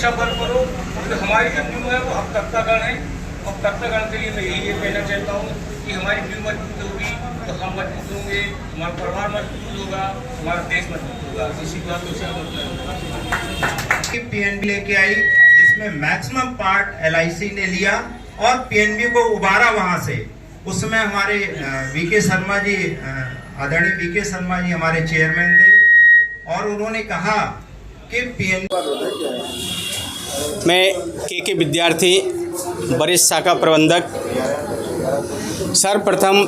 अच्छा वर्क करो, क्योंकि हमारी जो टीम है वो हककर्तागण है, और कर्तागण के लिए मैं यही कहना चाहता हूँ कि हमारी टीम मजबूत होगी तो हम मजबूत होंगे, हमारा परिवार मजबूत होगा, हमारा देश मजबूत होगा। इसी बात को पीएनबी लेके आई, जिसमें मैक्सिमम पार्ट एलआईसी ने लिया और पीएनबी को उबारा वहां से। उसमें हमारे वीके शर्मा जी, आदरणीय वीके शर्मा जी हमारे चेयरमैन थे, और उन्होंने कहा कि पीएनबी। मैं के विद्यार्थी, वरिष्ठ शाखा प्रबंधक, सर्वप्रथम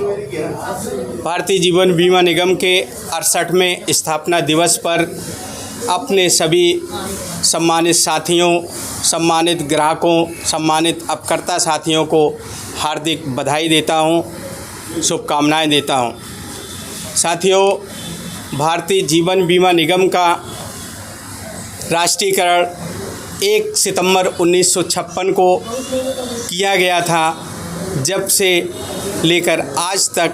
भारतीय जीवन बीमा निगम के 68वें स्थापना दिवस पर अपने सभी सम्मानित साथियों, सम्मानित ग्राहकों, सम्मानित अपकर्ता साथियों को हार्दिक बधाई देता हूं, शुभकामनाएं देता हूं। साथियों, भारतीय जीवन बीमा निगम का राष्ट्रीयकरण 1 सितंबर 1956 को किया गया था। जब से लेकर आज तक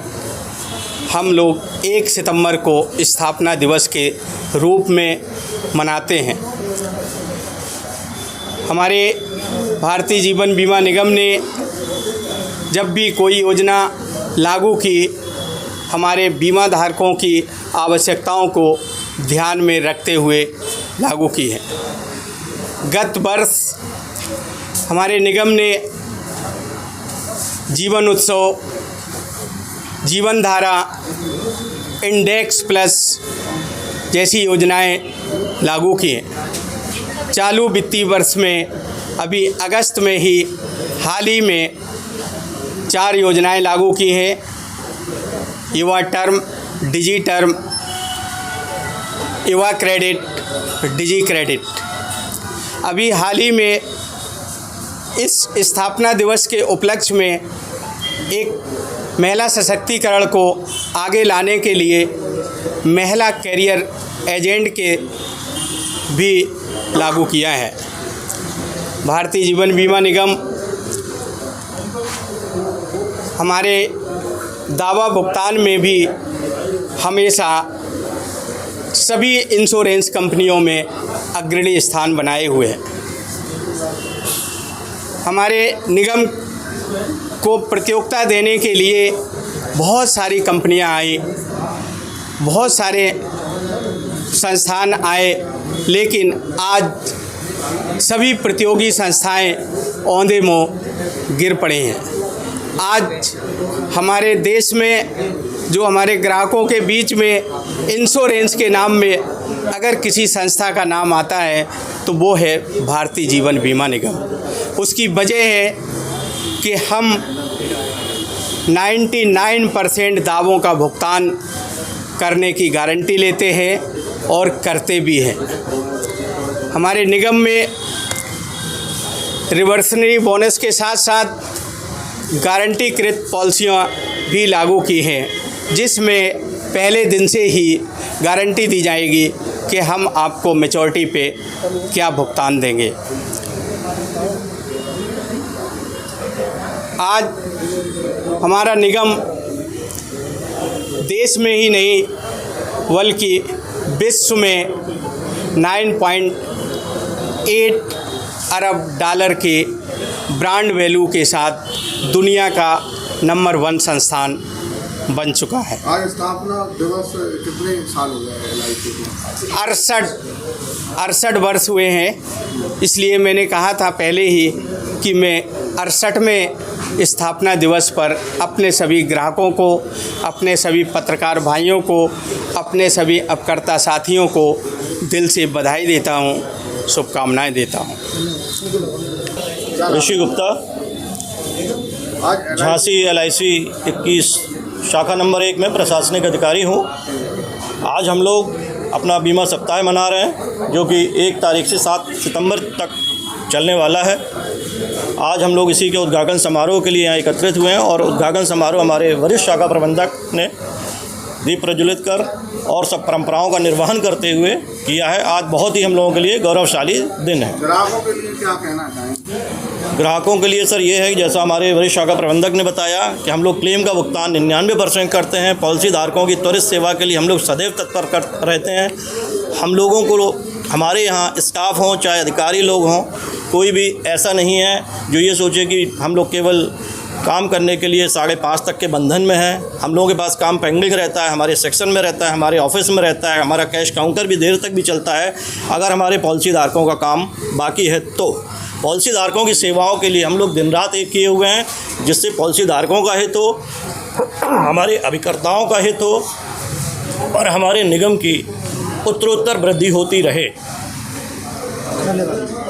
हम लोग 1 सितंबर को स्थापना दिवस के रूप में मनाते हैं। हमारे भारतीय जीवन बीमा निगम ने जब भी कोई योजना लागू की, हमारे बीमा धारकों की आवश्यकताओं को ध्यान में रखते हुए लागू की है। गत वर्ष हमारे निगम ने जीवन उत्सव, जीवन धारा, इंडेक्स प्लस जैसी योजनाएं लागू की हैं। चालू वित्तीय वर्ष में अभी अगस्त में ही हाल ही में 4 योजनाएं लागू की हैं। युवा टर्म, डिजी टर्म, युवा क्रेडिट, डिजी क्रेडिट। अभी हाल ही में इस स्थापना दिवस के उपलक्ष्य में एक महिला सशक्तिकरण को आगे लाने के लिए महिला कैरियर एजेंट के भी लागू किया है। भारतीय जीवन बीमा निगम हमारे दावा भुगतान में भी हमेशा सभी इंश्योरेंस कंपनियों में अग्रणी स्थान बनाए हुए हैं। हमारे निगम को प्रतियोगिता देने के लिए बहुत सारी कंपनियां आई, बहुत सारे संस्थान आए, लेकिन आज सभी प्रतियोगी संस्थाएं औंधे मुँह गिर पड़े हैं। आज हमारे देश में जो हमारे ग्राहकों के बीच में इंश्योरेंस के नाम में अगर किसी संस्था का नाम आता है तो वो है भारतीय जीवन बीमा निगम। उसकी वजह है कि हम 99% दावों का भुगतान करने की गारंटी लेते हैं और करते भी हैं। हमारे निगम में रिवर्सनरी बोनस के साथ साथ गारंटीकृत पॉलिसियाँ भी लागू की हैं, जिसमें पहले दिन से ही गारंटी दी जाएगी कि हम आपको मैच्योरिटी पे क्या भुगतान देंगे। आज हमारा निगम देश में ही नहीं बल्कि विश्व में 9.8 अरब डॉलर के ब्रांड वैल्यू के साथ दुनिया का नंबर 1 संस्थान बन चुका है। आज स्थापना दिवस कितने साल हो गए LIC के? 68 वर्ष हुए हैं। इसलिए मैंने कहा था पहले ही कि मैं 68वें स्थापना दिवस पर अपने सभी ग्राहकों को, अपने सभी पत्रकार भाइयों को, अपने सभी अपकर्ता साथियों को दिल से बधाई देता हूं, शुभकामनाएं देता हूं। ऋषि गुप्ता, झांसी LIC 21 शाखा नंबर 1 में प्रशासनिक अधिकारी हूँ। आज हम लोग अपना बीमा सप्ताह मना रहे हैं, जो कि 1 तारीख से 7 सितंबर तक चलने वाला है। आज हम लोग इसी के उद्घाटन समारोह के लिए यहाँ एकत्रित हुए हैं और उद्घाटन समारोह हमारे वरिष्ठ शाखा प्रबंधक ने दीप प्रज्वलित कर और सब परंपराओं का निर्वहन करते हुए किया है। आज बहुत ही हम लोगों के लिए गौरवशाली दिन है। ग्राहकों के लिए क्या कहना चाहेंगे? ग्राहकों के लिए सर ये है कि जैसा हमारे वरिष्ठ शाखा प्रबंधक ने बताया कि हम लोग क्लेम का भुगतान 99% करते हैं। पॉलिसी धारकों की त्वरित सेवा के लिए हम लोग सदैव तत्पर रहते हैं। हम लोगों को हमारे यहाँ स्टाफ हों चाहे अधिकारी लोग हों, कोई भी ऐसा नहीं है जो ये सोचे कि हम लोग केवल काम करने के लिए 5:30 तक के बंधन में हैं। हम लोगों के पास काम पेंडिंग रहता है, हमारे सेक्शन में रहता है, हमारे ऑफिस में रहता है, हमारा कैश काउंटर भी देर तक भी चलता है अगर हमारे पॉलिसी धारकों का काम बाकी है तो। पॉलिसी धारकों की सेवाओं के लिए हम लोग दिन रात एक किए हुए हैं, जिससे पॉलिसी धारकों का हित हो, हमारे अभिकर्ताओं का हित हो और हमारे निगम की उत्तरोत्तर वृद्धि होती रहे। धन्यवाद।